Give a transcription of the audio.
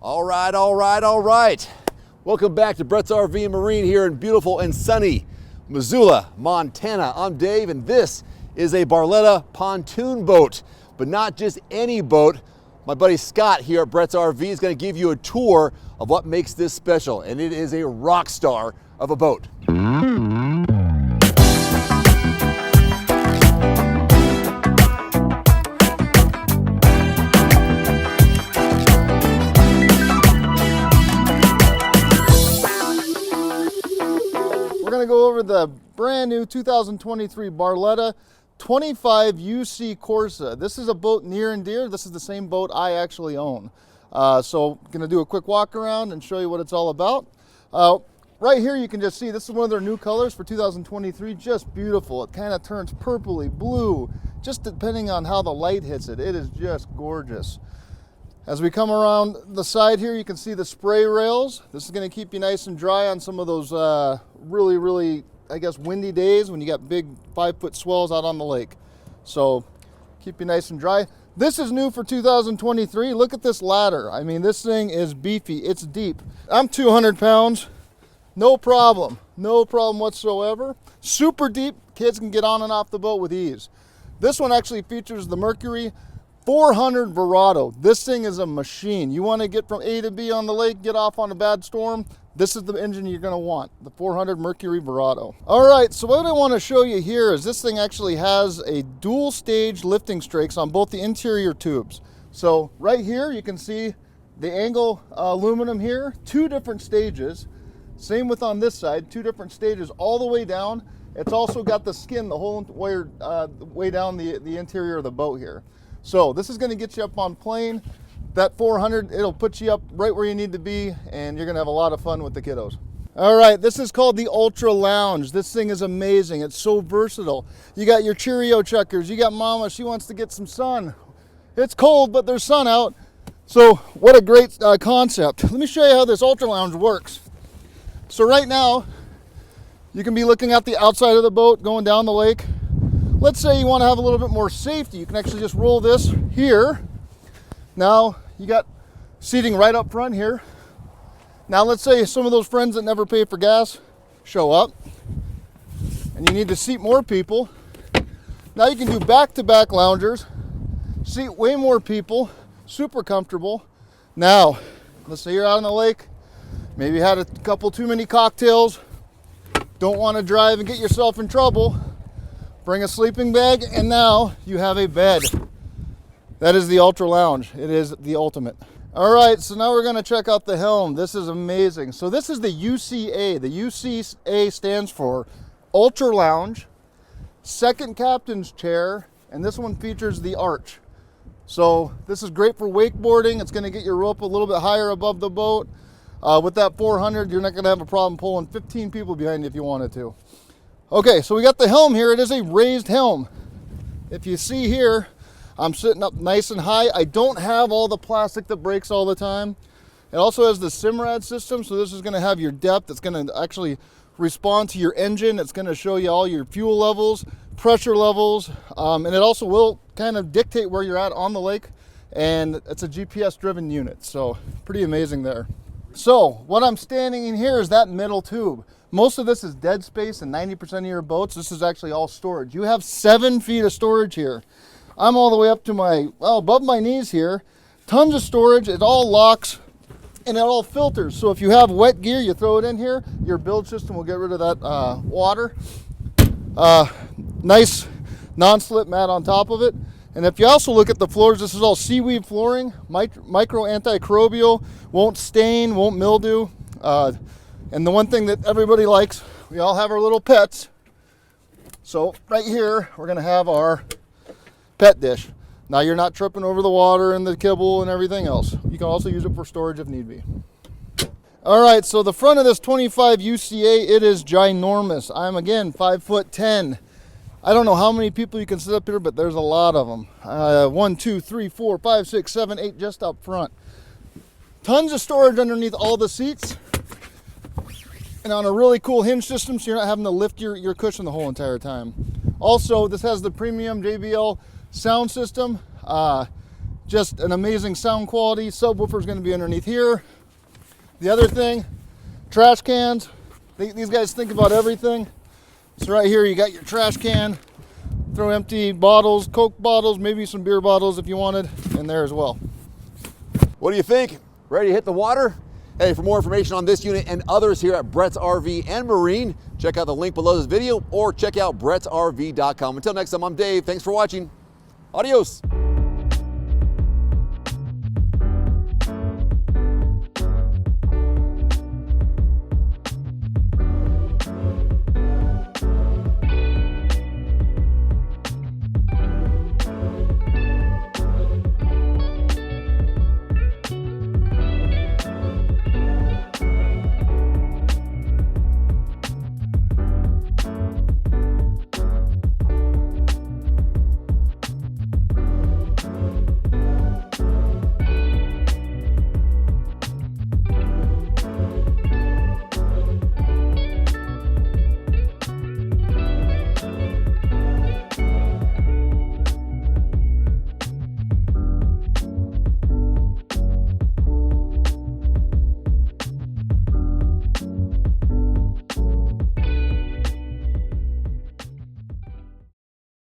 All right. Welcome back to Brett's RV and Marine here in beautiful and sunny Missoula, Montana. I'm Dave, and this is a Barletta pontoon boat, but not just any boat. My buddy Scott here at Brett's RV is going to give you a tour of what makes this special, and it is a rock star of a boat. We're going to go over the brand new 2023 Barletta 25 UC Corsa. This is a boat near and dear. This is the same boat I actually own. So I'm going to do a quick walk around and show you what it's all about. Right here you can just see this is one of their new colors for 2023. Just beautiful. It kind of turns purpley, blue, just depending on how the light hits it. It is just gorgeous. As we come around the side here, you can see the spray rails. This is going to keep you nice and dry on some of those really, I guess, windy days when you got big 5-foot swells out on the lake. So keep you nice and dry. This is new for 2023. Look at this ladder. I mean, this thing is beefy. It's deep. I'm 200 pounds. No problem whatsoever. Super deep. Kids can get on and off the boat with ease. This one actually features the Mercury 400 Verado. This thing is a machine. You want to get from A to B on the lake, get off on a bad storm, this is the engine you're going to want, the 400 Mercury Verado. All right, so what I want to show you here is this thing actually has a dual stage lifting strakes on both the interior tubes. So right here you can see the angle aluminum here, 2 different stages. Same with on this side, 2 different stages all the way down. It's also got the skin the whole way down the interior of the boat here. So this is going to get you up on plane. That 400, it'll put you up right where you need to be, and you're going to have a lot of fun with the kiddos. All right, this is called the Ultra Lounge. This thing is amazing. It's so versatile. You got your Cheerio chuckers. You got Mama. She wants to get some sun. It's cold, but there's sun out. So what a great concept. Let me show you how this Ultra Lounge works. So right now, you can be looking at the outside of the boat going down the lake. Let's say you want to have a little bit more safety. You can actually just roll this here. Now you got seating right up front here. Now let's say some of those friends that never pay for gas show up and you need to seat more people. Now you can do back-to-back loungers, seat way more people, super comfortable. Now, let's say you're out on the lake, maybe had a couple too many cocktails, don't want to drive and get yourself in trouble. Bring a sleeping bag, and now you have a bed. That is the Ultra Lounge. It is the ultimate. All right, so now we're going to check out the helm. This is amazing. So this is the UCA. The UCA stands for Ultra Lounge, second captain's chair, and this one features the arch. So this is great for wakeboarding. It's going to get your rope a little bit higher above the boat. With that 400, you're not going to have a problem pulling 15 people behind you if you wanted to. Okay, so we got the helm here. It is a raised helm. If you see here, I'm sitting up nice and high. I don't have all the plastic that breaks all the time. It also has the Simrad system, so this is going to have your depth. It's going to actually respond to your engine. It's going to show you all your fuel levels, pressure levels, and it also will kind of dictate where you're at on the lake, and it's a GPS-driven unit, so pretty amazing there. So what I'm standing in here is that middle tube. Most of this is dead space, and 90% of your boats, this is actually all storage. You have 7 feet of storage here. I'm all the way up to above my knees here. Tons of storage. It all locks and it all filters. So if you have wet gear, you throw it in here, your bilge system will get rid of that water. Nice non-slip mat on top of it. And if you also look at the floors, this is all seaweed flooring, micro antimicrobial, won't stain, won't mildew. And the one thing that everybody likes, we all have our little pets. So right here, we're gonna have our pet dish. Now you're not tripping over the water and the kibble and everything else. You can also use it for storage if need be. All right, so the front of this 25 UCA, it is ginormous. I'm again 5'10". I don't know how many people you can sit up here, but there's a lot of them. 1, 2, 3, 4, 5, 6, 7, 8 just up front. Tons of storage underneath all the seats. And on a really cool hinge system, so you're not having to lift your cushion the whole entire time. Also, this has the premium JBL sound system. Just an amazing sound quality. Subwoofer is going to be underneath here. The other thing, trash cans. These guys think about everything. So right here you got your trash can. Throw empty bottles, Coke bottles, maybe some beer bottles if you wanted, in there as well. What do you think? Ready to hit the water? Hey, for more information on this unit and others here at Brett's RV and Marine, check out the link below this video or check out brettsrv.com. Until next time, I'm Dave. Thanks for watching. Adios.